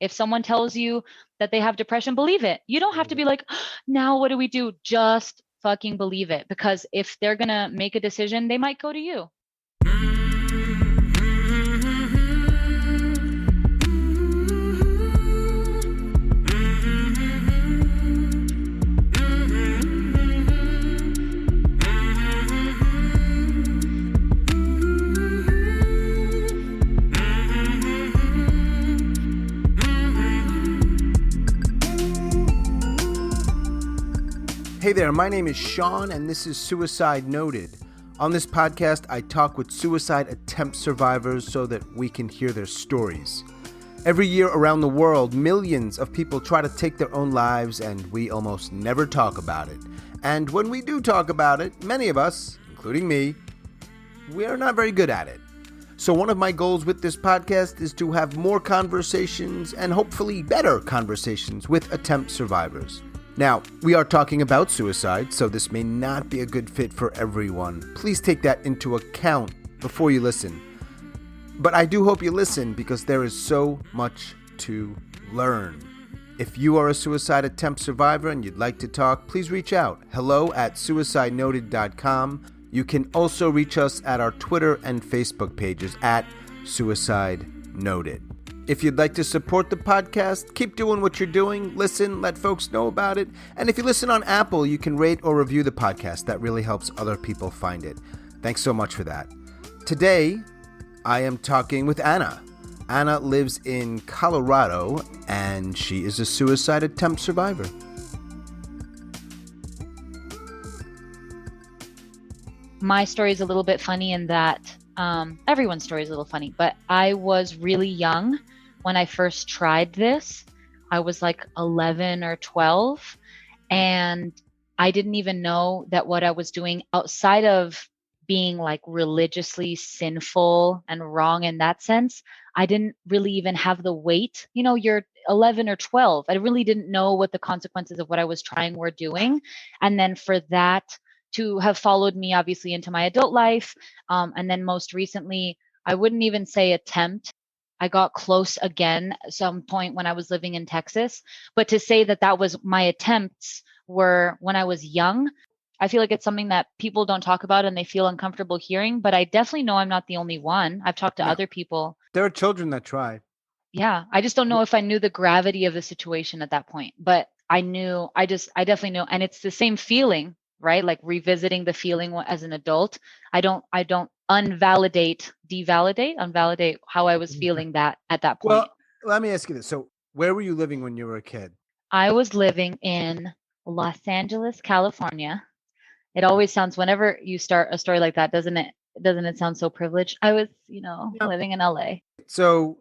If someone tells you that they have depression, believe it. You don't have to be like, now what do we do? Just fucking believe it. Because if they're going to make a decision, they might go to you. Hey there, my name is Sean, and this is Suicide Noted. On this podcast, I talk with suicide attempt survivors so that we can hear their stories. Every year around the world, millions of people try to take their own lives, and we almost never talk about it. And when we do talk about it, many of us, including me, we are not very good at it. So one of my goals with this podcast is to have more conversations and hopefully better conversations with attempt survivors. Now, we are talking about suicide, so this may not be a good fit for everyone. Please take that into account before you listen. But I do hope you listen because there is so much to learn. If you are a suicide attempt survivor and you'd like to talk, please reach out. hello@suicidenoted.com. You can also reach us at our Twitter and Facebook pages at Suicide Noted. If you'd like to support the podcast, keep doing what you're doing. Listen, let folks know about it. And if you listen on Apple, you can rate or review the podcast. That really helps other people find it. Thanks so much for that. Today, I am talking with Anna. Anna lives in Colorado, and she is a suicide attempt survivor. My story is a little bit funny in that everyone's story is a little funny, but I was really young when I first tried this. I was like 11 or 12, and I didn't even know that what I was doing, outside of being like religiously sinful and wrong in that sense, I didn't really even have the weight. You know, you're 11 or 12. I really didn't know what the consequences of what I was trying were doing. And then for that to have followed me obviously into my adult life, and then most recently, I wouldn't even say attempt. I got close again at some point when I was living in Texas. But to say that that was my attempts were when I was young, I feel like it's something that people don't talk about and they feel uncomfortable hearing. But I definitely know I'm not the only one. I've talked to other people. There are children that try. Yeah. I just don't know if I knew the gravity of the situation at that point. But I definitely knew. And it's the same feeling, right? Like revisiting the feeling as an adult. I don't devalidate how I was feeling that at that point. Well, let me ask you this. So where were you living when you were a kid? I was living in Los Angeles, California. It always sounds, whenever you start a story like that, doesn't it sound so privileged? I was, living in LA. So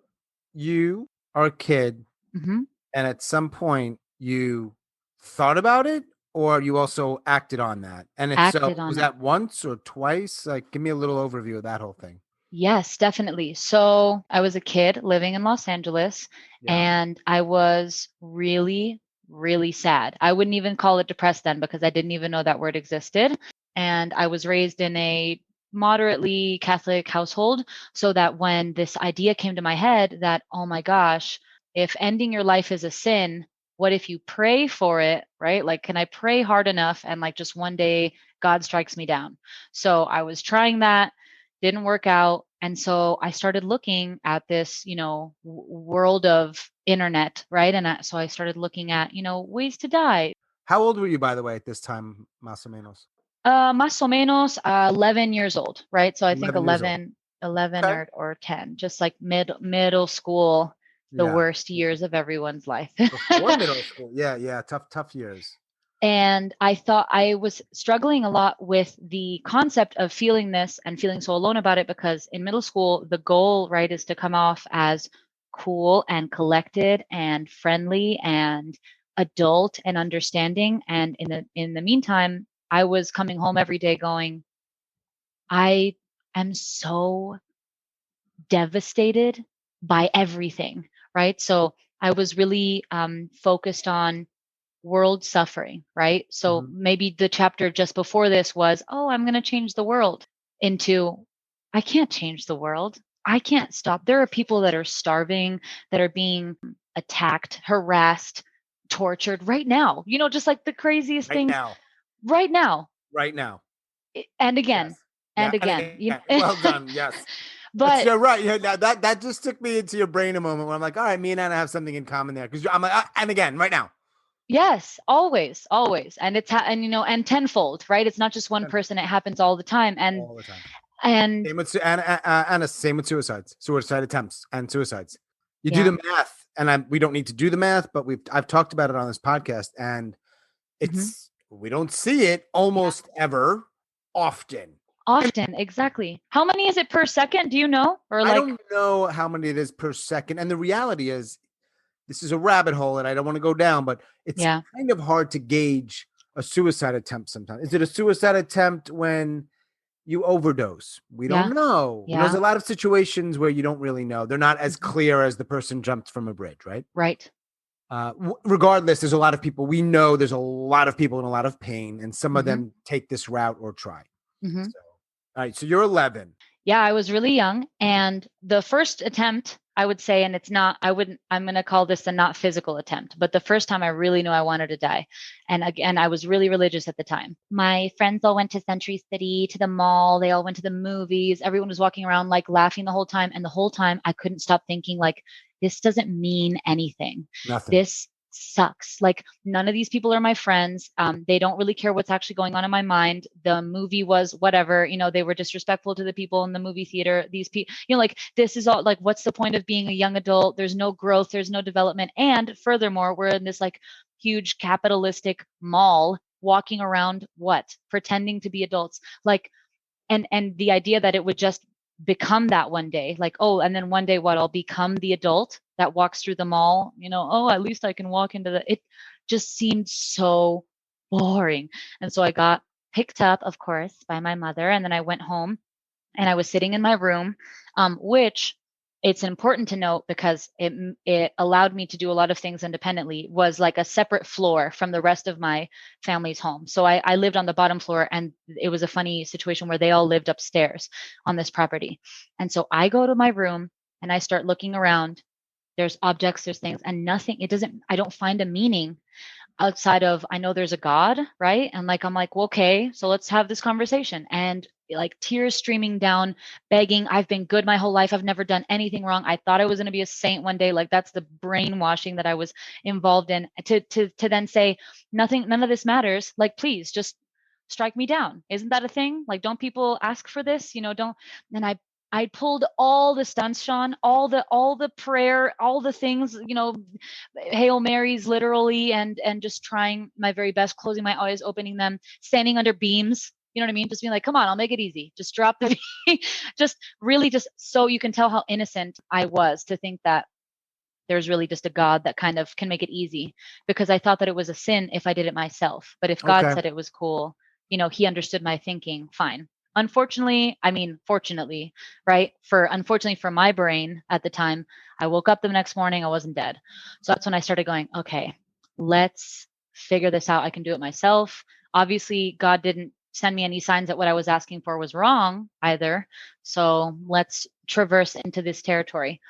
you are a kid, Mm-hmm. and at some point you thought about it, or you also acted on that? And if so, Acted on was it. that once or twice? Like, give me a little overview of that whole thing. Yes, definitely. So I was a kid living in Los Angeles, Yeah. and I was really, really sad. I wouldn't even call it depressed then because I didn't even know that word existed. And I was raised in a moderately Catholic household, so that when this idea came to my head that, oh my gosh, if ending your life is a sin, what if you pray for it, right? Like, can I pray hard enough and like just one day God strikes me down? So I was trying that, didn't work out. And so I started looking at this, world of internet, right? And so I started looking at, ways to die. How old were you, by the way, at this time, más o menos? Más o menos 11 years old, right? So I think 11 years old. 11 Okay. or 10, just like middle school, the Yeah. worst years of everyone's life. Before middle school. Yeah. Tough years. And I thought I was struggling a lot with the concept of feeling this and feeling so alone about it, because in middle school, the goal, right, is to come off as cool and collected and friendly and adult and understanding. And in the meantime, I was coming home every day going, I am so devastated by everything, right? So I was really focused on world suffering, right? So maybe the chapter just before this was, oh, I'm going to change the world, into, I can't change the world. I can't stop. There are people that are starving, that are being attacked, harassed, tortured right now. Just like the craziest Right things now. right now. Right now. And again, Yes. Yeah. and And again. again, well done. Yes. That's But right. Yeah, that just took me into your brain a moment where I'm like, all right, me and Anna have something in common there. Because I'm like, and again, right now. yes, always, always. And and tenfold, right? It's not just one person, it happens all the time. And All the time. and Same with Anna. Same with suicide attempts, and suicides. You do yeah. the math, and we don't need to do the math, but I've talked about it on this podcast, and Mhm. we don't see it almost ever, often. Often, exactly. How many is it per second? Do you know? Or I like, don't know how many it is per second, and the reality is, this is a rabbit hole, and I don't want to go down, but it's yeah, kind of hard to gauge a suicide attempt sometimes. Is it a suicide attempt when you overdose? We don't yeah, know. There's yeah, a lot of situations where you don't really know. They're not as mhm, clear as the person jumped from a bridge, right? right. Regardless, there's a lot of people. We know there's a lot of people in a lot of pain, and some of Hmm. them take this route or try. Hmm. So, all right. So you're 11. Yeah, I was really young. And the first attempt, I would say, and I'm going to call this a not physical attempt, but the first time I really knew I wanted to die. And again, I was really religious at the time. My friends all went to Century City, to the mall. They all went to the movies. Everyone was walking around like laughing the whole time. And the whole time I couldn't stop thinking, like, this doesn't mean anything. Nothing. This sucks. Like, none of these people are my friends. They don't really care what's actually going on in my mind. The movie was whatever. They were disrespectful to the people in the movie theater. These people, like, this is all like, what's the point of being a young adult? There's no growth. There's no development. And furthermore, we're in this like huge capitalistic mall walking around, pretending to be adults. Like, and the idea that it would just become that one day, like, oh, and then one day I'll become the adult that walks through the mall, oh, at least I can walk into it just seemed so boring. And so I got picked up, of course, by my mother, and then I went home and I was sitting in my room, which it's important to note because it allowed me to do a lot of things independently, was like a separate floor from the rest of my family's home. So I lived on the bottom floor, and it was a funny situation where they all lived upstairs on this property. And so I go to my room and I start looking around. There's objects, there's things, and nothing. I don't find a meaning outside of, I know there's a God, right? And like, I'm like, well, okay, so let's have this conversation. And like tears streaming down, begging, I've been good my whole life. I've never done anything wrong. I thought I was going to be a saint one day. Like, that's the brainwashing that I was involved in, to then say nothing, none of this matters. Like, please just strike me down. Isn't that a thing? Like, don't people ask for this? Don't. And I pulled all the stunts, Sean, all the prayer, all the things, Hail Marys literally, and just trying my very best, closing my eyes, opening them, standing under beams. You know what I mean? Just being like, come on, I'll make it easy. Just drop the beam. Just really just so you can tell how innocent I was to think that there's really just a God that kind of can make it easy, because I thought that it was a sin if I did it myself. But if God Okay. said it was cool, he understood my thinking, fine. Fortunately, right? Unfortunately for my brain at the time, I woke up the next morning, I wasn't dead. So that's when I started going, okay, let's figure this out. I can do it myself. Obviously, God didn't send me any signs that what I was asking for was wrong either. So let's traverse into this territory.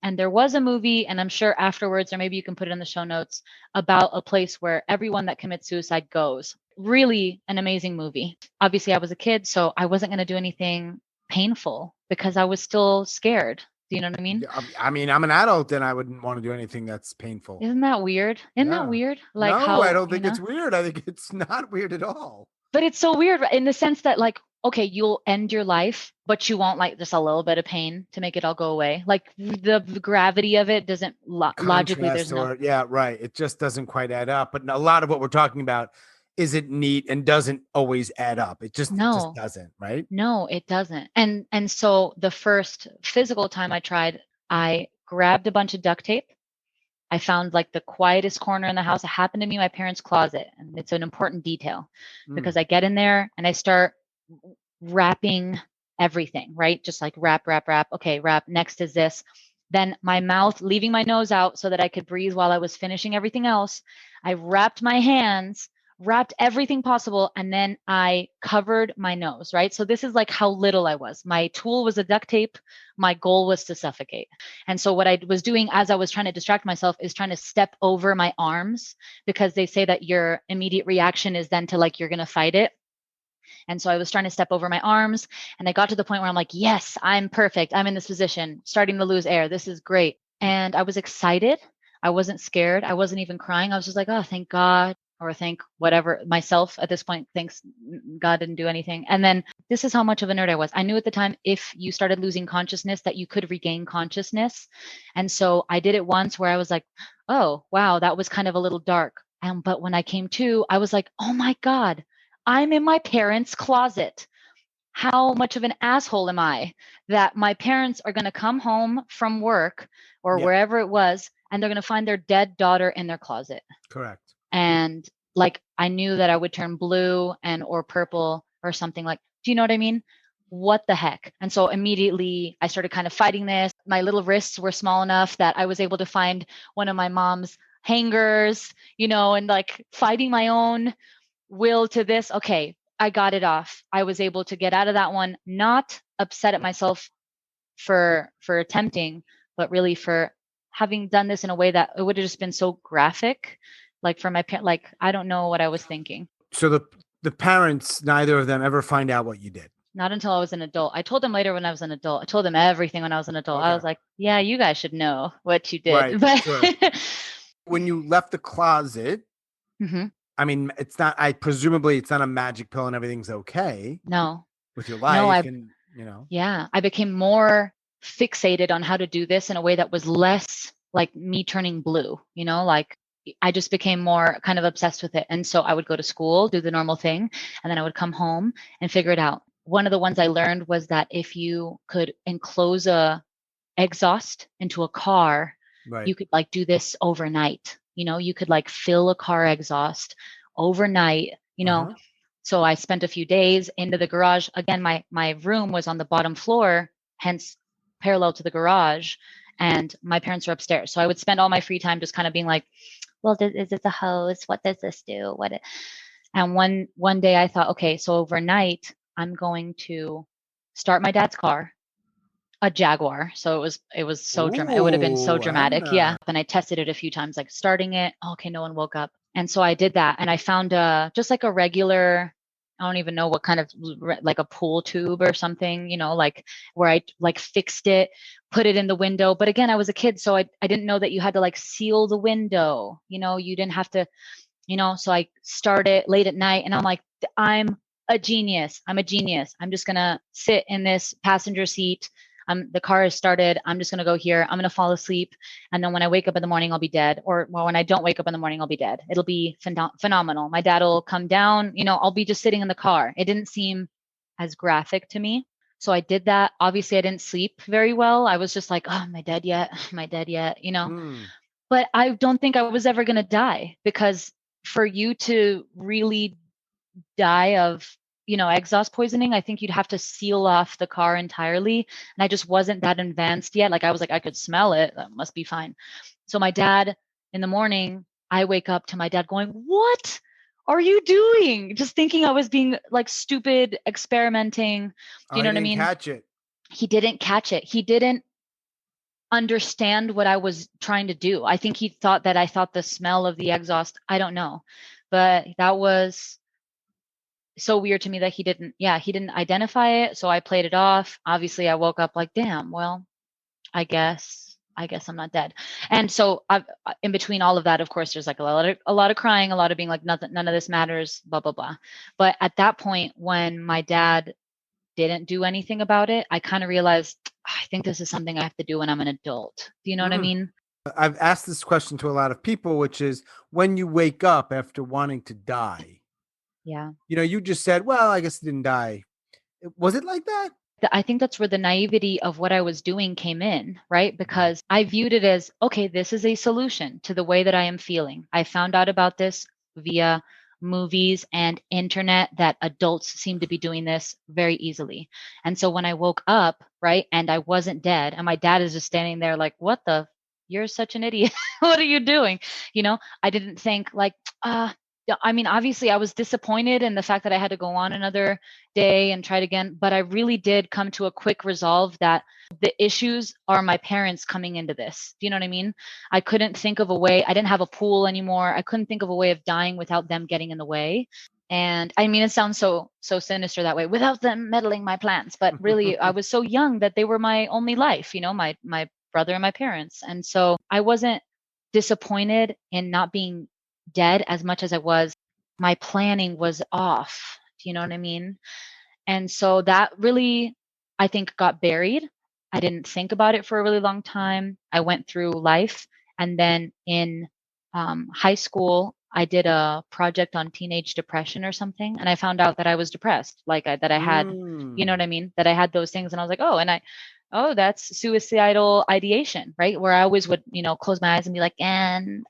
And there was a movie, and I'm sure afterwards, or maybe you can put it in the show notes, about a place where everyone that commits suicide goes. Really an amazing movie. Obviously, I was a kid, so I wasn't going to do anything painful because I was still scared. Do you know what I mean? I mean, I'm an adult and I wouldn't want to do anything that's painful. Isn't that weird? Isn't that Yeah. weird? Like No, I how, don't think it's weird. I think it's not weird at all. but it's so weird in the sense that, like, okay, you'll end your life, but you won't like just a little bit of pain to make it all go away. Like the gravity of it doesn't logically, there's no. Yeah, right. It just doesn't quite add up. But a lot of what we're talking about isn't neat and doesn't always add up. It just No, doesn't, right? no, it doesn't. And so the first physical time I tried, I grabbed a bunch of duct tape. I found like the quietest corner in the house. It happened to be my parents' closet, and it's an important detail because I get in there and I start wrapping everything, right? Just like wrap, wrap, wrap. Okay, wrap. Next is this. Then my mouth, leaving my nose out so that I could breathe while I was finishing everything else. I wrapped my hands wrapped everything possible, and then I covered my nose, right? So this is like how little I was. My tool was a duct tape. My goal was to suffocate. And so what I was doing as I was trying to distract myself is trying to step over my arms, because they say that your immediate reaction is then to like, you're going to fight it. And so I was trying to step over my arms, and I got to the point where I'm like, yes, I'm perfect. I'm in this position, starting to lose air. This is great. And I was excited. I wasn't scared. I wasn't even crying. I was just like, oh, thank God, or thank whatever myself at this point. Thanks God didn't do anything. And then this is how much of a nerd I was. I knew at the time, if you started losing consciousness, that you could regain consciousness. And so I did it once where I was like, oh, wow, that was kind of a little dark. But when I came to, I was like, oh my God, I'm in my parents' closet. How much of an asshole am I that my parents are going to come home from work or Yeah. wherever it was, and they're going to find their dead daughter in their closet? Correct. And like, I knew that I would turn blue and or purple or something. Like, do you know what I mean? What the heck? And so immediately I started kind of fighting this. My little wrists were small enough that I was able to find one of my mom's hangers, and like fighting my own will to this. Okay, I got it off. I was able to get out of that one, not upset at myself for attempting, but really for having done this in a way that it would have just been so graphic. Like for my parent, like I don't know what I was thinking. So the parents, neither of them ever find out what you did. Not until I was an adult. I told them later when I was an adult. I told them everything when I was an adult. I Okay. was like, yeah, you guys should know what you did. Right, But sure. When you left the closet, Mhm. I mean, it's not, presumably it's not a magic pill and everything's okay No, with your no, life and, yeah, I became more fixated on how to do this in a way that was less like me turning blue, like I just became more kind of obsessed with it. And so I would go to school, do the normal thing, and then I would come home and figure it out. One of the ones I learned was that if you could enclose a exhaust into a car, right. you could like do this overnight. You could like fill a car exhaust overnight. So I spent a few days into the garage. Again, my room was on the bottom floor, hence parallel to the garage, and my parents were upstairs. So I would spend all my free time just kind of being like, well, is this a hose? What does this do? And one day I thought, okay, so overnight I'm going to start my dad's car, a Jaguar. So it was so dramatic. It would have been so dramatic. Anna. Yeah. And I tested it a few times, like starting it. Okay, no one woke up. And so I did that, and I found just like a regular, I don't even know what kind of, like a pool tube or something, like where I like fixed it, put it in the window. But again, I was a kid, so I didn't know that you had to like seal the window. You didn't have to, so I started late at night, and I'm like, I'm a genius. I'm a genius. I'm just gonna sit in this passenger seat. The car is started. I'm just gonna go here. I'm gonna fall asleep, and then when I wake up in the morning, I'll be dead. Or well, when I don't wake up in the morning, I'll be dead. It'll be phenomenal. My dad will come down. I'll be just sitting in the car. It didn't seem as graphic to me. So I did that. Obviously, I didn't sleep very well. I was just like, oh, am I dead yet? Am I dead yet? But I don't think I was ever going to die, because for you to really die of, exhaust poisoning, I think you'd have to seal off the car entirely. And I just wasn't that advanced yet. Like I was like, I could smell it. That must be fine. So my dad, in the morning, I wake up to my dad going, what are you doing? Just thinking I was being like stupid, experimenting. Do you know what I mean? Catch it. He didn't catch it. He didn't understand what I was trying to do. I think he thought that I thought the smell of the exhaust, I don't know. But that was so weird to me that he didn't identify it. So I played it off. Obviously I woke up like, damn, well, I guess I'm not dead. And so in between all of that, of course, there's like a lot of crying, a lot of being like, none of this matters, blah, blah, blah. But at that point, when my dad didn't do anything about it, I kind of realized, I think this is something I have to do when I'm an adult. Do you know what I mean? I've asked this question to a lot of people, which is when you wake up after wanting to die. Yeah. You just said, well, I guess it didn't die. Was it like that? I think that's where the naivety of what I was doing came in, right? Because I viewed it as, okay, this is a solution to the way that I am feeling. I found out about this via movies and internet, that adults seem to be doing this very easily. And so when I woke up, right, and I wasn't dead, and my dad is just standing there like, you're such an idiot. What are you doing? I didn't think like, yeah, I mean, obviously I was disappointed in the fact that I had to go on another day and try it again, but I really did come to a quick resolve that the issues are my parents coming into this. Do you know what I mean? I couldn't think of a way. I didn't have a pool anymore. I couldn't think of a way of dying without them getting in the way. And I mean, it sounds so sinister that way, without them meddling my plans. But really, I was so young that they were my only life, my brother and my parents. And so I wasn't disappointed in not being dead as much as I was. My planning was off. Do you know what I mean? And so that really, I think, got buried. I didn't think about it for a really long time. I went through life. And then in high school, I did a project on teenage depression or something. And I found out that I was depressed, that I had, you know what I mean? That I had those things. And I was like, oh, that's suicidal ideation, right? Where I always would, close my eyes and be like, and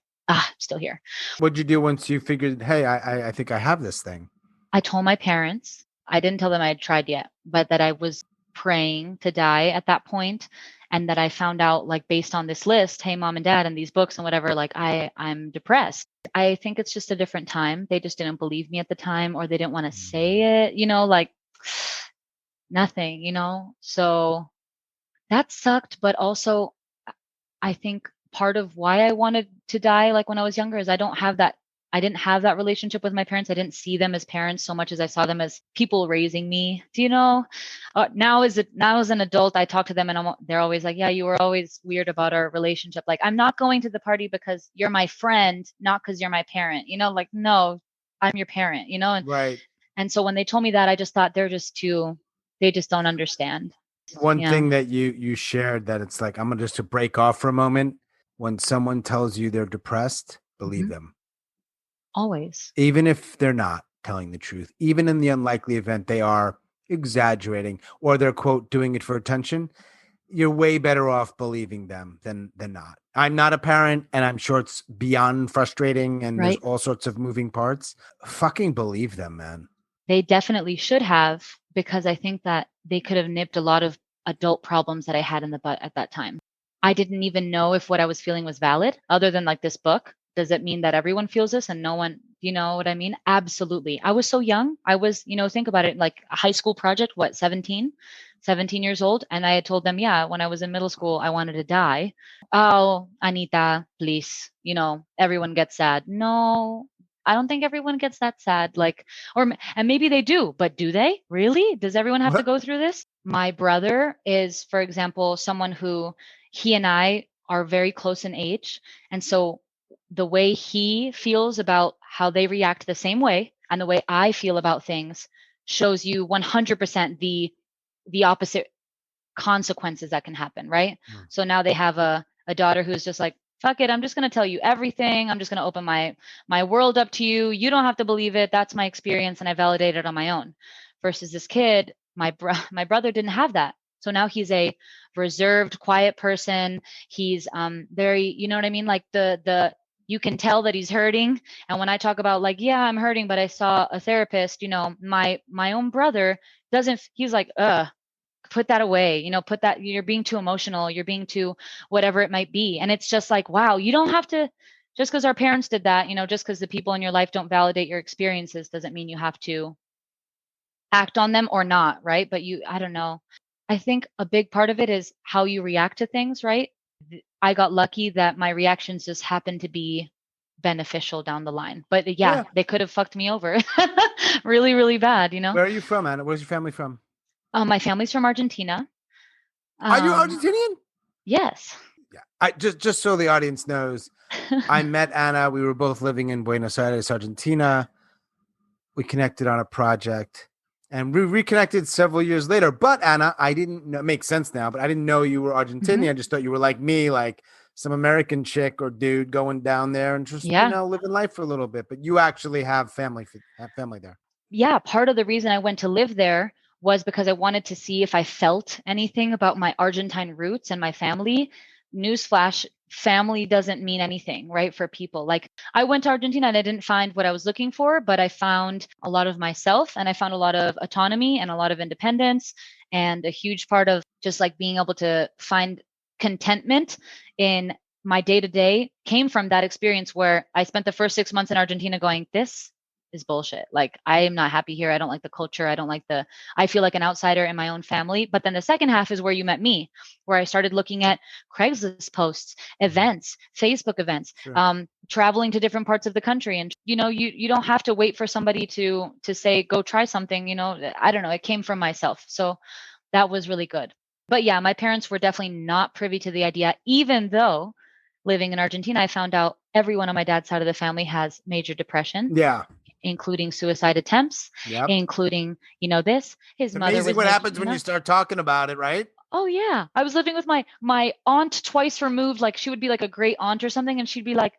still here. What'd you do once you figured, hey, I think I have this thing? I told my parents. I didn't tell them I had tried yet, but that I was praying to die at that point, and that I found out, like, based on this list, hey, mom and dad, and these books and whatever, like, I'm depressed. I think it's just a different time. They just didn't believe me at the time, or they didn't want to say it, like nothing. So that sucked. But also, I think part of why I wanted to die, like when I was younger, is I didn't have that relationship with my parents. I didn't see them as parents so much as I saw them as people raising me. Do you know? Now as an adult, I talk to them and they're always like, yeah, you were always weird about our relationship. Like, I'm not going to the party because you're my friend, not because you're my parent. Like, no, I'm your parent. And, right. And so when they told me that, I just thought they just don't understand. One thing that you shared, that it's like, I'm gonna just to break off for a moment. When someone tells you they're depressed, believe them. Always. Even if they're not telling the truth, even in the unlikely event they are exaggerating or they're, quote, doing it for attention, you're way better off believing them than not. I'm not a parent, and I'm sure it's beyond frustrating, and there's all sorts of moving parts. Fucking believe them, man. They definitely should have, because I think that they could have nipped a lot of adult problems that I had in the butt at that time. I didn't even know if what I was feeling was valid, other than like this book. Does it mean that everyone feels this and no one, you know what I mean? Absolutely. I was so young. I was, think about it, like a high school project, 17 years old. And I had told them, yeah, when I was in middle school, I wanted to die. Oh, Anita, please, everyone gets sad. No, I don't think everyone gets that sad. And maybe they do, but do they really? Does everyone have to go through this? My brother is, for example, someone who, he and I are very close in age. And so the way he feels about how they react the same way, and the way I feel about things, shows you 100% the opposite consequences that can happen, right? So now they have a daughter who's just like, fuck it, I'm just going to tell you everything. I'm just going to open my world up to you. You don't have to believe it. That's my experience, and I validate it on my own. Versus this kid, my brother didn't have that. So now he's a reserved, quiet person. He's very, you know what I mean? Like you can tell that he's hurting. And when I talk about, like, yeah, I'm hurting, but I saw a therapist, my own brother doesn't, he's like, put that away, put that, you're being too emotional, you're being too whatever it might be. And it's just like, wow, you don't have to, just because our parents did that, just because the people in your life don't validate your experiences doesn't mean you have to act on them or not, right? But I don't know. I think a big part of it is how you react to things, right? I got lucky that my reactions just happened to be beneficial down the line. But yeah. They could have fucked me over really, really bad, Where are you from, Anna? Where's your family from? My family's from Argentina. Are you Argentinian? Yes. Yeah. I just so the audience knows, I met Anna. We were both living in Buenos Aires, Argentina. We connected on a project, and we reconnected several years later. But Anna, I didn't know, it makes sense now, but I didn't know you were Argentinian. Mm-hmm. I just thought you were like me, like some American chick or dude going down there and just, living life for a little bit. But you actually have family there. Yeah. Part of the reason I went to live there was because I wanted to see if I felt anything about my Argentine roots and my family. Newsflash, family doesn't mean anything, right? For people. Like, I went to Argentina and I didn't find what I was looking for, but I found a lot of myself, and I found a lot of autonomy and a lot of independence, and a huge part of just like being able to find contentment in my day-to-day came from that experience where I spent the first 6 months in Argentina going, this is bullshit. Like, I am not happy here. I don't like the culture. I feel like an outsider in my own family. But then the second half is where you met me, where I started looking at Craigslist posts, events, Facebook events, Sure. traveling to different parts of the country. And, you don't have to wait for somebody to say, go try something, I don't know. It came from myself. So that was really good. But yeah, my parents were definitely not privy to the idea, even though living in Argentina, I found out everyone on my dad's side of the family has major depression, Yeah. including suicide attempts, Yep. including, this. His It's mother amazing was what making, happens when you start talking about it, right? Oh yeah. I was living with my aunt twice removed. Like, she would be like a great aunt or something, and she'd be like,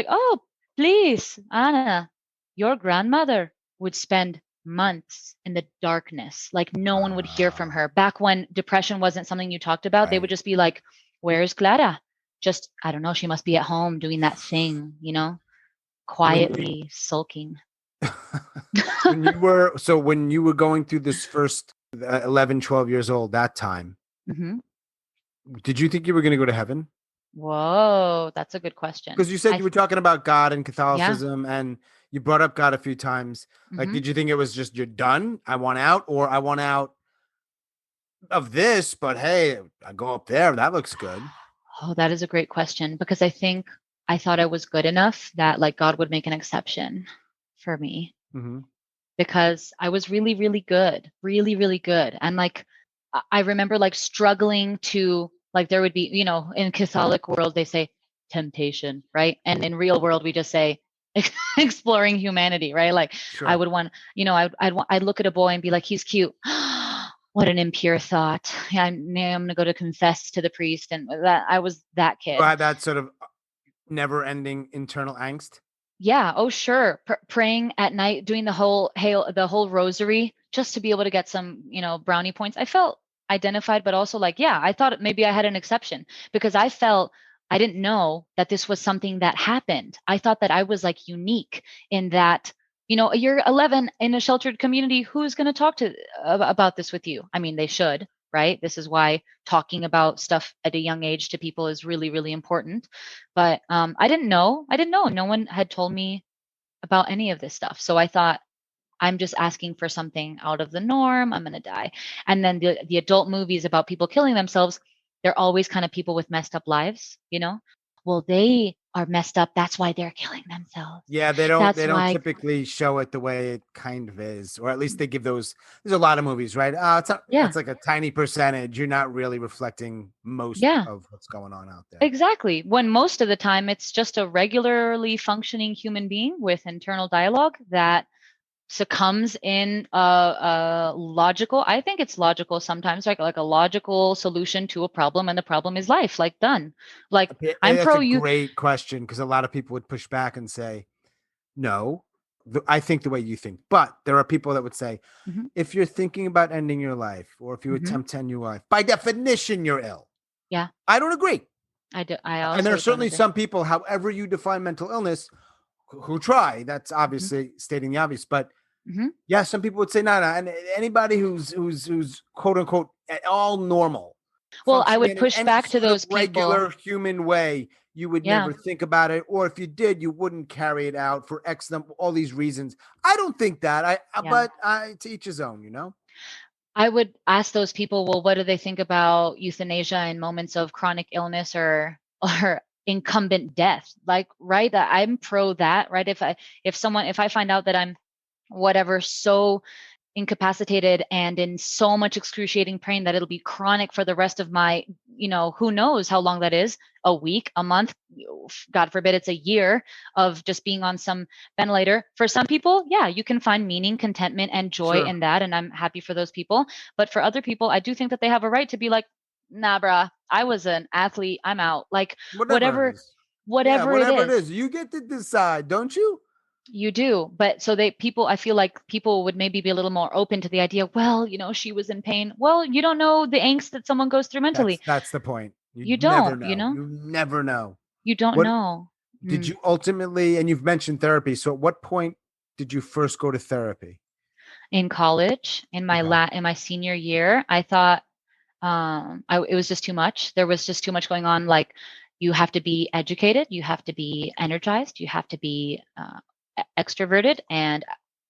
"Oh, please, Anna, your grandmother would spend months in the darkness. Like, no one would hear from her. Back when depression wasn't something you talked about, they would just be like, "Where's Clara? Just, I don't know, she must be at home doing that thing, quietly sulking." When you were going through this first 11, 12 years old, that time, Hmm. did you think you were going to go to heaven? Whoa, that's a good question. Because you said you were talking about God and Yeah. Catholicism, and you brought up God a few times. Like, Hmm. did you think it was just, you're done, I want out, or I want out of this, but hey, I go up there, that looks good? Oh, that is a great question, because I think I thought I was good enough that, like, God would make an exception for me, Mm-hmm. because I was really, really good, really, really good. And like, I remember like struggling to, like, there would be, in Catholic world, they say temptation, right? And in real world, we just say exploring humanity, right? Like, I Sure. would want, I'd look at a boy and be like, he's cute. What an impure thought. I'm going to go to confess to the priest. And that, I was that So I kid. had that sort of never-ending internal angst. Yeah. Oh, sure. Praying at night, doing the whole rosary, just to be able to get some, brownie points. I felt identified, but also like, yeah, I thought maybe I had an exception, because I didn't know that this was something that happened. I thought that I was like unique in that, you're 11 in a sheltered community. Who's going to talk to about this with you? I mean, they should, right? This is why talking about stuff at a young age to people is really, really important. But I didn't know. No one had told me about any of this stuff. So I thought, I'm just asking for something out of the norm. I'm going to die. And then the adult movies about people killing themselves, they're always kind of people with messed up lives, Well, they are messed up. That's why they're killing themselves. Yeah, they That's don't why, typically show it the way it kind of is, or at least they give those. There's a lot of movies, right? yeah, It's like a tiny percentage. You're not really reflecting most yeah, of what's going on out there. exactly. When most of the time it's just a regularly functioning human being with internal dialogue that succumbs in a logical, I think it's logical sometimes, like a logical solution to a problem, and the problem is life. Like, done. Like, Okay, I'm that's pro a you. great question, because a lot of people would push back and say, "No, I think the way you think." But there are people that would say, Hmm. if you're thinking about ending your life, or if you Hmm. attempt to end your life, by definition, you're ill. Yeah, I don't agree. I And there are also don't certainly agree. some people, however you define mental illness, who try. That's Hmm. obviously stating the obvious. But Hmm. yeah, some people would say, no, no. And anybody who's quote unquote at all normal, Well, I functioning would in push any back to sort of those people. regular human way, you would Yeah, never think about it. Or if you did, you wouldn't carry it out for X number, all these reasons. I don't think that. yeah. But to each his own. I would ask those people, well, what do they think about euthanasia in moments of chronic illness or or incumbent death? Like, right, I'm pro that, right? If I find out that I'm whatever, so incapacitated and in so much excruciating pain that it'll be chronic for the rest of my, who knows how long that is, a week, a month, God forbid it's a year of just being on some ventilator. For some people, yeah, you can find meaning, contentment, and joy Sure. in that. And I'm happy for those people. But for other people, I do think that they have a right to be like, nah, bruh, I was an athlete. I'm out. Like, Whatever it whatever, is. Yeah, whatever it whatever it is. is. You get to decide, don't you? You do, but so I feel like people would maybe be a little more open to the idea, well, she was in pain. Well, you don't know the angst that someone goes through mentally. That's the point. You You never don't, know. You never know. you don't What know. did Mm. you ultimately, and you've mentioned therapy. So at what point did you first go to therapy? In college, Okay. in my senior year, I thought it was just too much. There was just too much going on. Like, you have to be educated, you have to be energized, you have to be extroverted and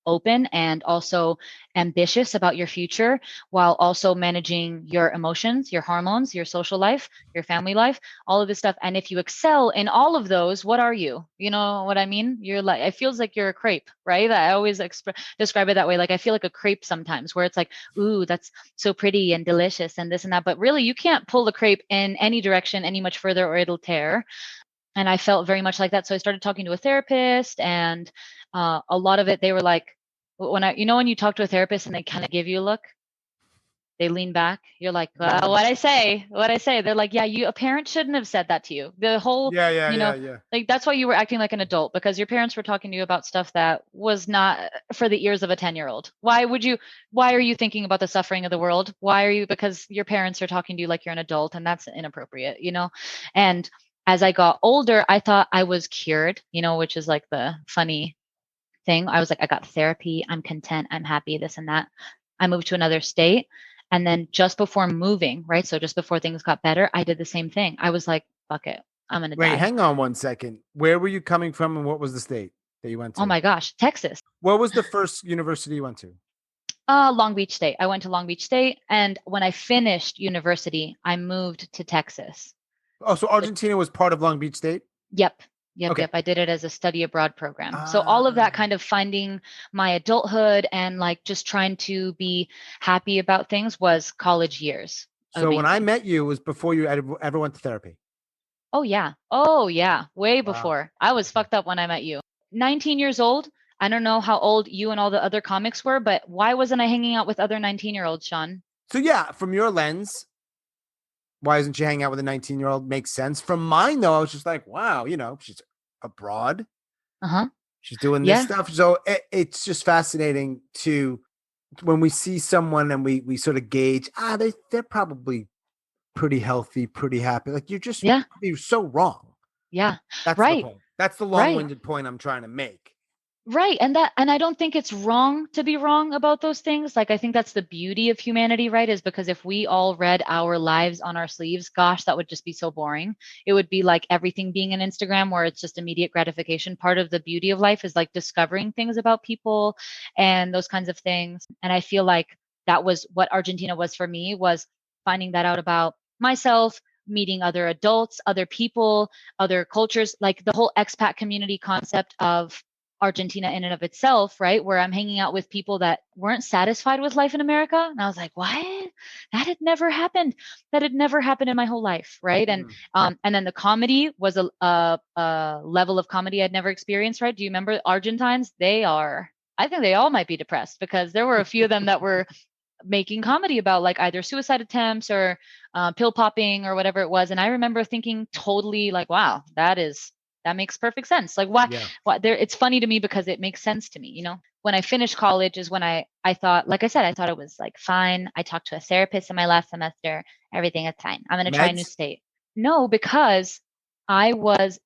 open and also ambitious about your future, while also managing your emotions, your hormones, your social life, your family life, all of this stuff. And if you excel in all of those, what are you? You know what I mean? You're like, it feels like you're a crepe, right? I always describe it that way. Like I feel like a crepe sometimes, where it's like, ooh, that's so pretty and delicious and this and that. But really, you can't pull the crepe in any direction any much further or it'll tear. And I felt very much like that. So I started talking to a therapist, and a lot of it, they were like, when when you talk to a therapist and they kind of give you a look, they lean back. You're like, well, what I say. They're like, yeah, a parent shouldn't have said that to you. The whole, Yeah. like that's why you were acting like an adult, because your parents were talking to you about stuff that was not for the ears of a 10-year-old. Why are you thinking about the suffering of the world? Because your parents are talking to you like you're an adult, and that's inappropriate. And as I got older, I thought I was cured, which is like the funny thing. I was like, I got therapy, I'm content, I'm happy, this and that. I moved to another state. And then just before moving, right? So just before things got better, I did the same thing. I was like, fuck it, I'm going to Wait, die. hang on one second. Where were you coming from and what was the state that you went to? Oh my gosh, Texas. What was the first university you went to? Long Beach State. I went to Long Beach State. And when I finished university, I moved to Texas. Oh, so Argentina was part of Long Beach State? Yep. Yep. Okay. Yep. I did it as a study abroad program. So all of that kind of finding my adulthood and like just trying to be happy about things was college years. So when I met you, it was before you ever went to therapy. Oh yeah. Oh yeah. Way Wow. before. I was fucked up when I met you. 19 years old. I don't know how old you and all the other comics were, but why wasn't I hanging out with other 19-year-olds, Sean? So yeah, from your lens, why isn't she hanging out with a 19-year-old? Makes sense. From mine, though, I was just like, wow, she's abroad. Uh-huh. She's doing this stuff. So it's just fascinating when we see someone and we sort of gauge, they're probably pretty healthy, pretty happy. Like you're so wrong. Yeah. That's right. the point. That's the long-winded point I'm trying to make. Right. And I don't think it's wrong to be wrong about those things. Like, I think that's the beauty of humanity, right? Is because if we all read our lives on our sleeves, gosh, that would just be so boring. It would be like everything being an Instagram where it's just immediate gratification. Part of the beauty of life is like discovering things about people and those kinds of things. And I feel like that was what Argentina was for me, was finding that out about myself, meeting other adults, other people, other cultures, like the whole expat community concept of Argentina in and of itself, right? Where I'm hanging out with people that weren't satisfied with life in America. And I was like, what? That had never happened. That had never happened in my whole life, right? And then the comedy was a level of comedy I'd never experienced, right? Do you remember Argentines? I think they all might be depressed, because there were a few of them that were making comedy about like either suicide attempts or pill popping or whatever it was. And I remember thinking totally like, wow, that makes perfect sense. Like why it's funny to me because it makes sense to me, When I finished college is when I thought, like I said, I thought it was like fine. I talked to a therapist in my last semester. Everything is fine. I'm going to try a new state. No, because I was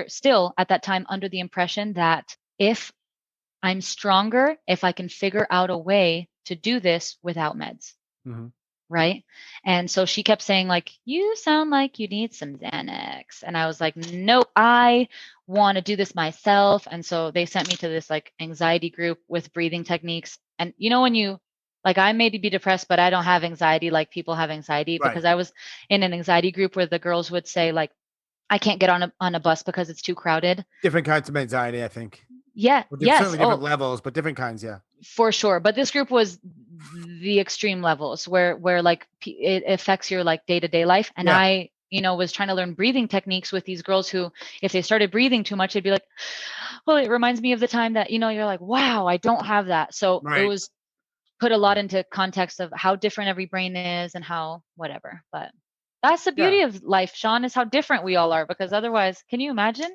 still at that time under the impression that if I'm stronger, if I can figure out a way to do this without meds. Mm-hmm. Right. And so she kept saying like, you sound like you need some Xanax. And I was like, nope, I want to do this myself. And so they sent me to this like anxiety group with breathing techniques. And when I may be depressed, but I don't have anxiety like people have anxiety, because I was in an anxiety group where the girls would say like, I can't get on a bus because it's too crowded. Different kinds of anxiety, I think. Yeah. Yes. Certainly different levels, but different kinds. Yeah. For sure. But this group was the extreme levels where like it affects your like day-to-day life. And I, was trying to learn breathing techniques with these girls who, if they started breathing too much, they'd be like, well, it reminds me of the time that, you're like, wow, I don't have that. So it was put a lot into context of how different every brain is and how whatever. But that's the beauty of life, Sean, is how different we all are, because otherwise, can you imagine?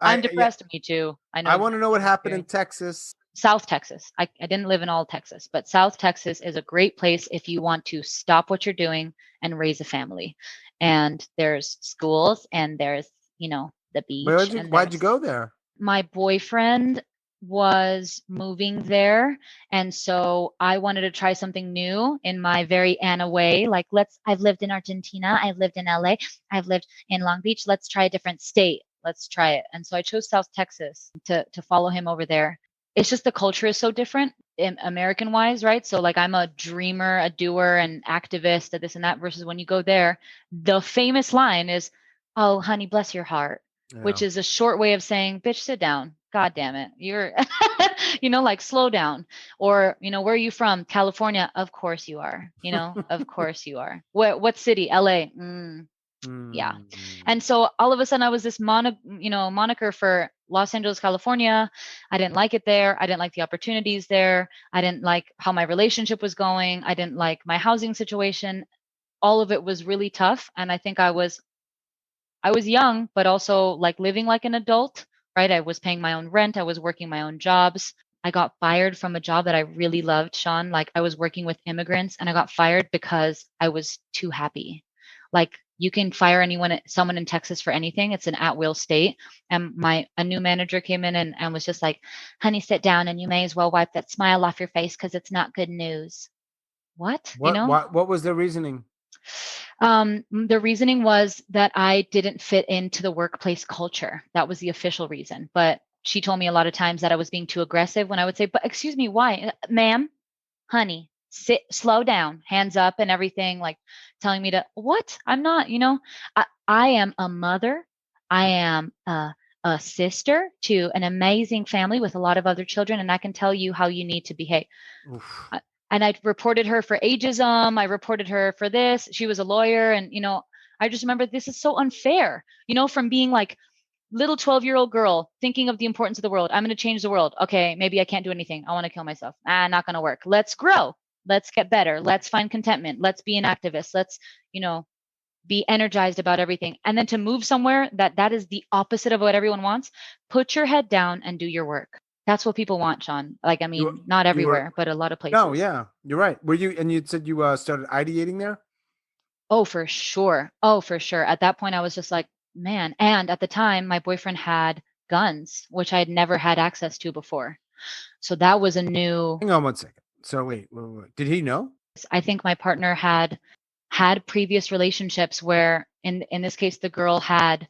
I'm depressed. Me too. I know. I want to know what happened in Texas. South Texas. I didn't live in all Texas, but South Texas is a great place if you want to stop what you're doing and raise a family. And there's schools and there's, the beach. Why'd you go there? My boyfriend was moving there. And so I wanted to try something new in my very Anna way. Like, I've lived in Argentina. I've lived in LA. I've lived in Long Beach. Let's try a different state. Let's try it. And so I chose South Texas to follow him over there. It's just the culture is so different in American wise, right? So like I'm a dreamer, a doer, an activist, a this and that, versus when you go there, the famous line is, "Oh, honey, bless your heart," Yeah. which is a short way of saying, "Bitch, sit down. God damn it. You're, like slow down." Or, where are you from? California. Of course you are. Of course you are. What city? LA. Yeah. Mm. And so all of a sudden I was this moniker for Los Angeles, California. I didn't like it there. I didn't like the opportunities there. I didn't like how my relationship was going. I didn't like my housing situation. All of it was really tough. And I think I was young, but also like living like an adult, right? I was paying my own rent. I was working my own jobs. I got fired from a job that I really loved, Sean. Like I was working with immigrants and I got fired because I was too happy. Like you can fire someone in Texas for anything. It's an at-will state. And a new manager came in and was just like, "Honey, sit down and you may as well wipe that smile off your face because it's not good news." What? What was the reasoning? The reasoning was that I didn't fit into the workplace culture. That was the official reason. But she told me a lot of times that I was being too aggressive when I would say, "But excuse me, why? Ma'am, honey, slow down, hands up and everything," like telling me to, what? I'm not, I am a mother. I am a sister to an amazing family with a lot of other children, and I can tell you how you need to behave. Oof. And I reported her for ageism. I reported her for this. She was a lawyer. And, I just remember this is so unfair, from being like little 12-year-old girl thinking of the importance of the world. I'm going to change the world. Okay, maybe I can't do anything. I want to kill myself. Not going to work. Let's grow. Let's get better. Let's find contentment. Let's be an activist. Let's, be energized about everything. And then to move somewhere that is the opposite of what everyone wants, put your head down and do your work. That's what people want, Sean. Like, I mean, not you were everywhere, but a lot of places. No, yeah, you're right. And you said you started ideating there? Oh, for sure. Oh, for sure. At that point, I was just like, man. And at the time, my boyfriend had guns, which I had never had access to before. So that was a new. Hang on one second. So wait. Did he know? I think my partner had previous relationships where, in this case, the girl had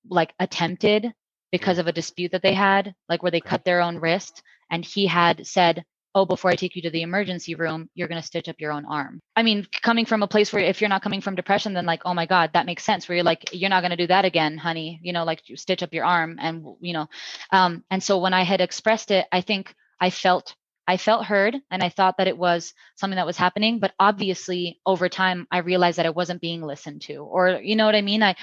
like attempted because of a dispute that they had, like where they cut their own wrist, and he had said, "Oh, before I take you to the emergency room, you're going to stitch up your own arm." I mean, coming from a place where if you're not coming from depression, then like, oh my God, that makes sense. Where you're like, you're not going to do that again, honey. Like you stitch up your arm, and so when I had expressed it, I think I felt heard, and I thought that it was something that was happening. But obviously, over time, I realized that I wasn't being listened to, or you know what I mean. I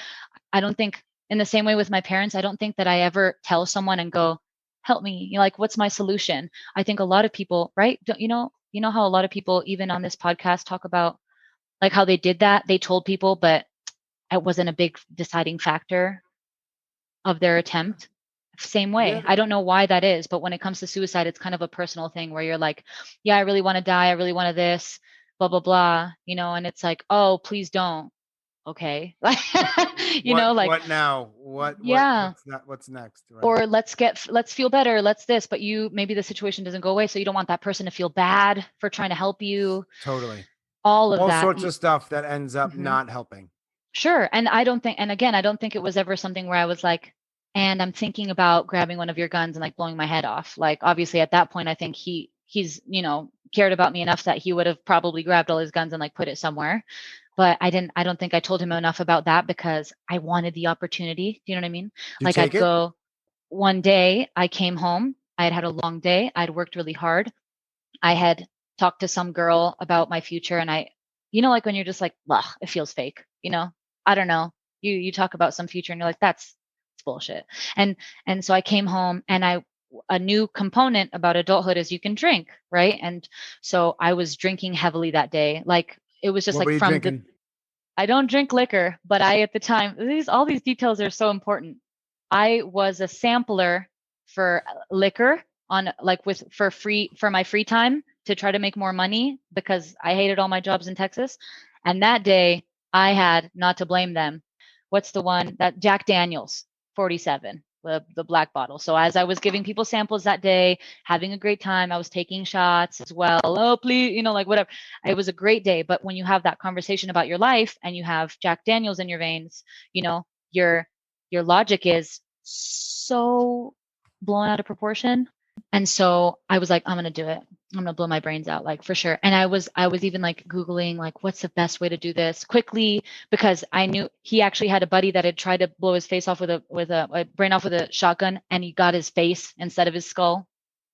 don't think, in the same way with my parents, I don't think that I ever tell someone and go, "Help me." Like, what's my solution? I think a lot of people, right? You know how a lot of people, even on this podcast, talk about like how they did that. They told people, but it wasn't a big deciding factor of their attempt. Same way. Yeah. I don't know why that is, but when it comes to suicide, it's kind of a personal thing where you're like, "Yeah, I really want to die. I really want to this, blah, blah, blah," and it's like, "Oh, please don't." Okay. Like, What now? yeah. What's next? Right. Or let's feel better. Let's this, but maybe the situation doesn't go away. So you don't want that person to feel bad for trying to help you. Totally. All of All that. sorts of stuff that ends up Mhm. not helping. Sure. And again, I don't think it was ever something where I was like, "And I'm thinking about grabbing one of your guns and like blowing my head off." Like, obviously at that point, I think he's, cared about me enough that he would have probably grabbed all his guns and like put it somewhere. But I don't think I told him enough about that because I wanted the opportunity. Do you know what I mean? You Like take I'd it? go, one day I came home, I had had a long day, I'd worked really hard. I had talked to some girl about my future, and like when you're just like, "Ugh, it feels fake," I don't know. You talk about some future and you're like, it's bullshit. And so I came home, and a new component about adulthood is you can drink, right? And so I was drinking heavily that day. Like it was just What like were you drinking? I don't drink liquor, but at the time, all these details are so important. I was a sampler for liquor on like for my free time to try to make more money because I hated all my jobs in Texas. And that day I had, not to blame them, what's the one that Jack Daniels 47, the black bottle. So as I was giving people samples that day, having a great time, I was taking shots as well. Oh, please, like whatever. It was a great day. But when you have that conversation about your life and you have Jack Daniels in your veins, you know, you're your logic is so blown out of proportion. And so I was like, I'm going to do it. I'm going to blow my brains out, like, for sure. And I was even like Googling, like, what's the best way to do this quickly? Because I knew he actually had a buddy that had tried to blow his face off with a brain off with a shotgun, and he got his face instead of his skull.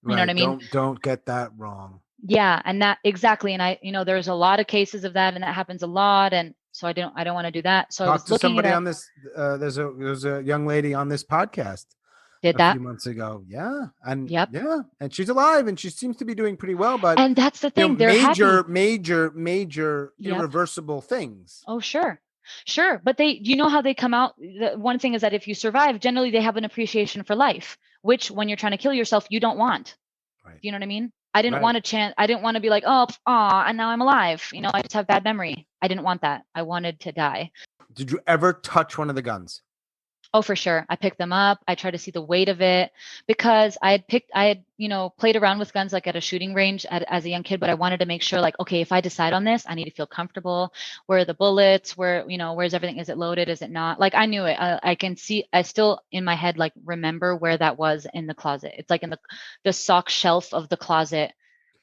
You know what I Right. mean? Don't get that wrong. Yeah. And that exactly. And there's a lot of cases of that, and that happens a lot. And so I don't want to do that. So I Talk was to looking it somebody up. on this. There's a young lady on this podcast Did a few that. months ago. Yeah. And Yep. yeah. And she's alive and she seems to be doing pretty well, but And that's the thing. They're major, happy. major Yep. irreversible things. Oh, sure. Sure. But you know how they come out? The one thing is that if you survive, generally they have an appreciation for life, which when you're trying to kill yourself, you don't want. Right. Do you know what I mean? I didn't Right. want a chance. I didn't want to be like, oh, and now I'm alive. I just have bad memory. I didn't want that. I wanted to die. Did you ever touch one of the guns? Oh, for sure. I picked them up. I tried to see the weight of it because I had, played around with guns like at a shooting range as a young kid, but I wanted to make sure like, okay, if I decide on this, I need to feel comfortable. Where are the bullets? Where's everything? Is it loaded? Is it not? Like I knew it. I can see, I still in my head, like remember where that was in the closet. It's like in the sock shelf of the closet,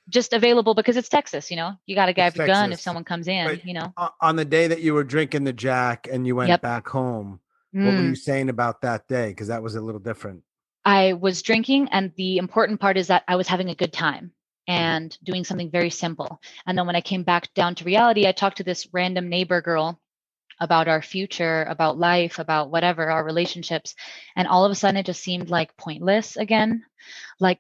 just available because it's Texas, you got to grab It's your gun if Texas. someone comes in, But on the day that you were drinking the Jack and you went Yep. back home, what were you saying about that day? Because that was a little different. I was drinking, and the important part is that I was having a good time and doing something very simple. And then when I came back down to reality, I talked to this random neighbor girl about our future, about life, about whatever, our relationships. And all of a sudden, it just seemed like pointless again. Like,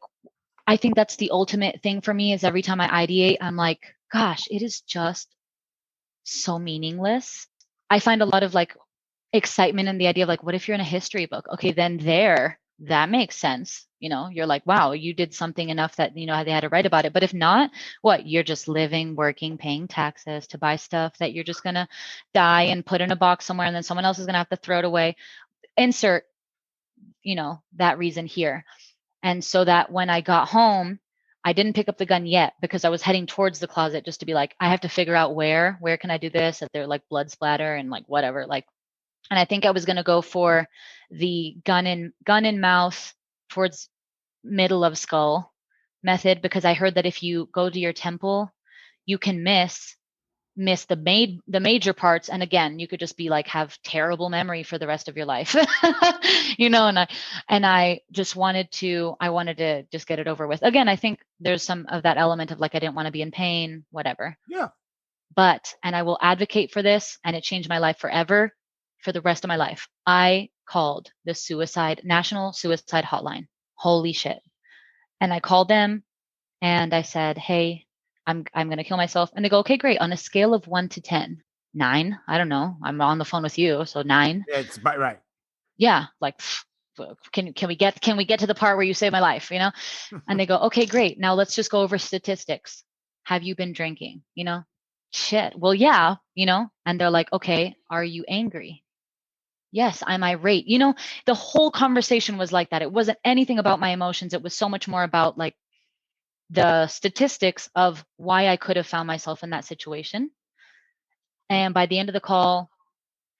I think that's the ultimate thing for me is every time I ideate, I'm like, gosh, it is just so meaningless. I find a lot of like excitement in the idea of like, what if you're in a history book? Okay, then that makes sense. You're like, wow, you did something enough that, they had to write about it. But if not, what? You're just living, working, paying taxes to buy stuff that you're just going to die and put in a box somewhere, and then someone else is going to have to throw it away. Insert, that reason here. And so that when I got home, I didn't pick up the gun yet because I was heading towards the closet just to be like, I have to figure out where can I do this? That they're like blood splatter and like whatever, like. And I think I was going to go for the gun in mouth towards middle of skull method, because I heard that if you go to your temple, you can miss the major parts, and again, you could just be like have terrible memory for the rest of your life. And I just wanted to just get it over with. Again, I think there's some of that element of like I didn't want to be in pain, whatever. Yeah. And I will advocate for this, and it changed my life forever. For the rest of my life, I called the National Suicide Hotline. Holy shit. And I called them and I said, hey, I'm going to kill myself. And they go, okay, great. On a scale of 1 to 10, 9, I don't know. I'm on the phone with you. So 9. Yeah, it's right. Yeah. Like, can we get to the part where you save my life, And they go, okay, great. Now let's just go over statistics. Have you been drinking? Shit. Well, yeah, and they're like, okay, are you angry? Yes, I'm irate. The whole conversation was like that. It wasn't anything about my emotions. It was so much more about like the statistics of why I could have found myself in that situation. And by the end of the call,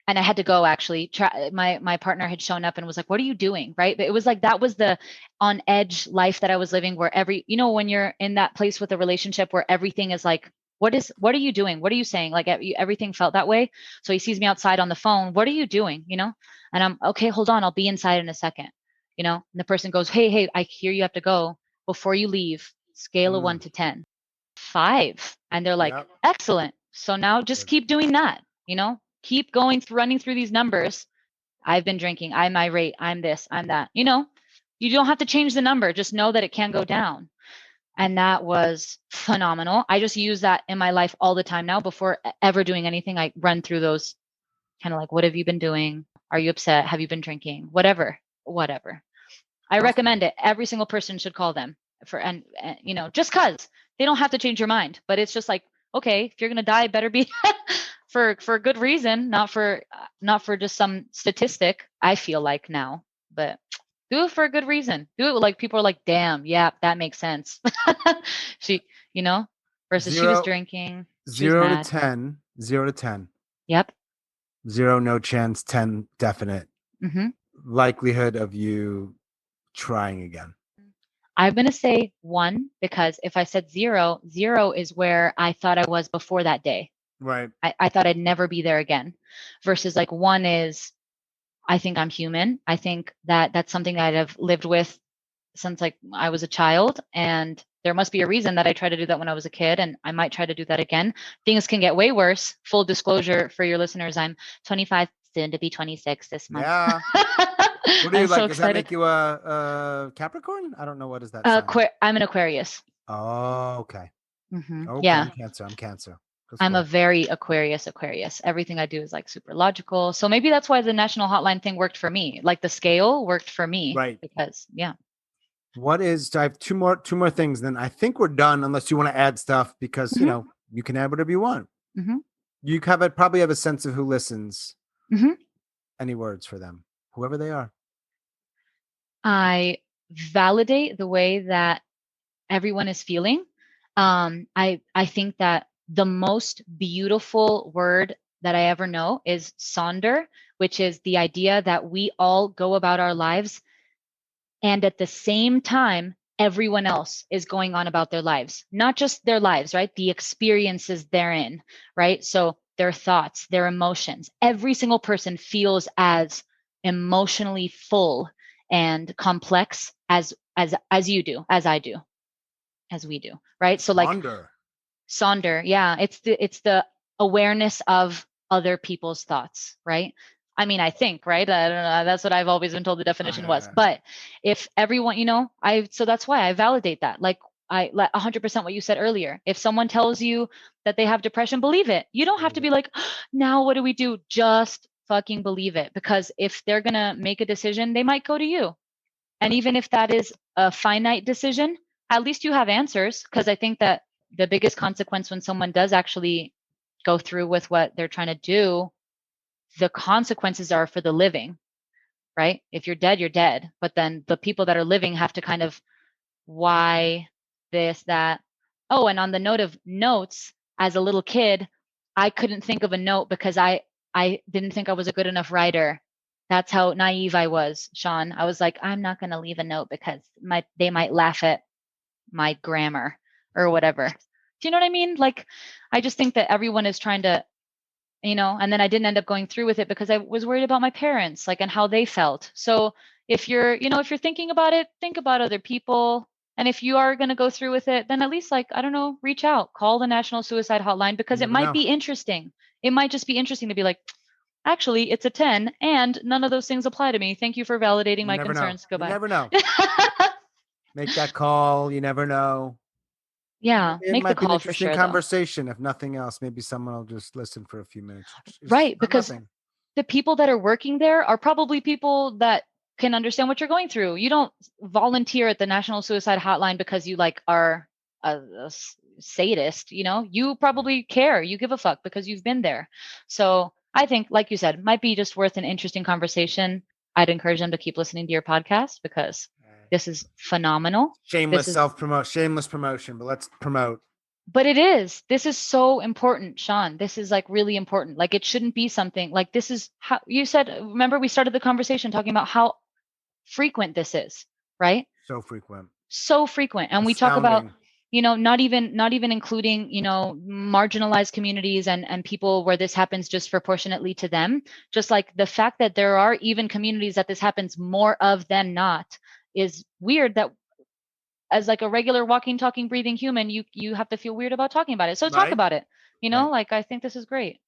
and I had to go actually, my partner had shown up and was like, what are you doing? Right. But it was like, that was the on edge life that I was living, where when you're in that place with a relationship where everything is like, what are you doing? What are you saying? Like everything felt that way. So he sees me outside on the phone. What are you doing? And I'm okay, hold on. I'll be inside in a second. And the person goes, hey, I hear you have to go. Before you leave, scale of 1 to 10, 5. And they're like, Yep. excellent. So now just keep doing that, keep running through these numbers. I've been drinking. I'm irate. I'm this, I'm that, you don't have to change the number. Just know that it can go down. And that was phenomenal. I just use that in my life all the time now. Before ever doing anything, I run through those kind of like, what have you been doing? Are you upset? Have you been drinking? Whatever. I recommend it. Every single person should call them and just cause they don't have to change your mind, but it's just like, okay, if you're going to die, it better be for a good reason, not for just some statistic, I feel like now, but do it for a good reason. Do it like people are like, damn, yeah, that makes sense. She, versus she was drinking. She was 0 to mad. 10, 0 to 10. Yep. 0, no chance, 10, definite. Mm-hmm. likelihood of you trying again? I'm going to say 1, because if I said 0, 0 is where I thought I was before that day. Right. I thought I'd never be there again. Versus like 1 is, I think I'm human. I think that that's something that I've lived with since like I was a child, and there must be a reason that I tried to do that when I was a kid, and I might try to do that again. Things can get way worse. Full disclosure for your listeners, I'm 25, soon to be 26 this month. Yeah. What do you I'm so like? Does that excited. make you a Capricorn? I don't know. What is that sign? I'm an Aquarius. Oh, okay. Okay, Yeah. I'm Cancer. That's I'm cool. a very Aquarius. Everything I do is like super logical. So maybe that's why the national hotline thing worked for me. Like the scale worked for me. Right. Because yeah. What is, I have two more things, then I think we're done, unless you want to add stuff, because you know, you can add whatever you want. You probably have a sense of who listens. Any words for them, whoever they are? I validate the way that everyone is feeling. I think that the most beautiful word that I ever know is sonder, which is the idea that we all go about our lives, and at the same time, everyone else is going on about their lives, not just their lives, right? The experiences therein, right? So their thoughts, their emotions, every single person feels as emotionally full and complex as you do, as I do, as we do, right? So like sonder, yeah, it's the awareness of other people's thoughts, right? I mean, I think, right? I don't know. That's what I've always been told the definition was. But if everyone, so that's why I validate that. Like 100% what you said earlier. If someone tells you that they have depression, believe it. You don't have to be like, now what do we do? Just fucking believe it. Because if they're going to make a decision, they might go to you. And even if that is a finite decision, at least you have answers. Because I think that the biggest consequence when someone does actually go through with what they're trying to do, the consequences are for the living, right? If you're dead, you're dead. But then the people that are living have to kind of, why this, that. Oh, and on the note of notes, as a little kid, I couldn't think of a note because I didn't think I was a good enough writer. That's how naive I was, Sean. I was like, I'm not going to leave a note because they might laugh at my grammar or whatever. Do you know what I mean? Like, I just think that everyone is trying to, and then I didn't end up going through with it because I was worried about my parents, like, and how they felt. So if you're thinking about it, think about other people. And if you are going to go through with it, then at least, like, I don't know, reach out, call the National Suicide Hotline, because it might be interesting. It might just be interesting to be like, actually, it's a 10 and none of those things apply to me. Thank you for validating my concerns. Goodbye. You never know. Make that call. You never know. Yeah, it make might the be call an for interesting sure. conversation, if nothing else. Maybe someone will just listen for a few minutes. Right, because the people that are working there are probably people that can understand what you're going through. You don't volunteer at the National Suicide Hotline because you are a sadist. You probably care. You give a fuck because you've been there. So I think, like you said, might be just worth an interesting conversation. I'd encourage them to keep listening to your podcast because this is phenomenal. Shameless promotion, but let's promote. But this is so important, Sean. This is like really important. Like, it shouldn't be something like, this is how you said, remember we started the conversation talking about how frequent this is, right? So frequent. And we talk about, not even including, marginalized communities and people where this happens just proportionately to them. Just like the fact that there are even communities that this happens more of than not is weird, that as like a regular walking, talking, breathing human, you have to feel weird about talking about it. So talk about it, like, I think this is great.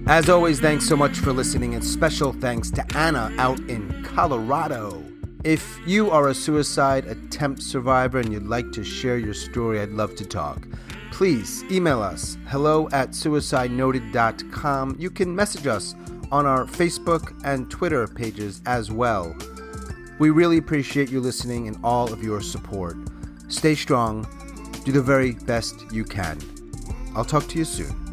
As always, thanks so much for listening, and special thanks to Anna out in Colorado. If you are a suicide attempt survivor and you'd like to share your story, I'd love to talk. Please email us, hello@suicidenoted.com. You can message us on our Facebook and Twitter pages as well. We really appreciate you listening and all of your support. Stay strong. Do the very best you can. I'll talk to you soon.